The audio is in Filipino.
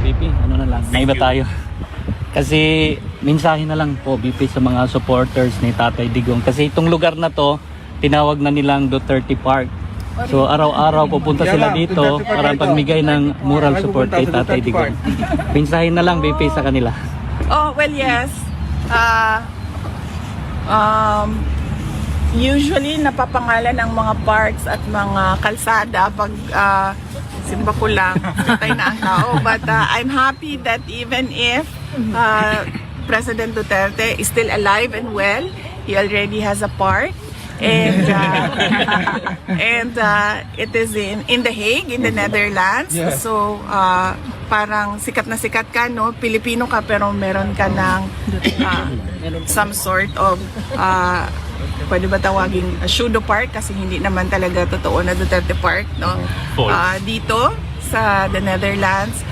BP, ano na lang, naiba tayo. Kasi mensahe na lang po BP sa mga supporters ni Tatay Digong. Kasi itong lugar na to, tinawag na nilang Duterte Park. So araw-araw pupunta sila dito para pagbigay ng moral support kay Tatay Digong. Mensahe na lang BP sa kanila. Oh, well, yes. Usually, napapangalan ang mga parks at mga kalsada pag simba ko lang, patay na ang tao. But I'm happy that even if President Duterte is still alive and well, he already has a park. And it is in The Hague, in the Netherlands. Yes. So parang sikat na sikat ka, no? Pilipino ka pero meron ka ng some sort of pwede ba tawaging pseudo park kasi hindi naman talaga totoo na Duterte Park, no? Dito sa the Netherlands.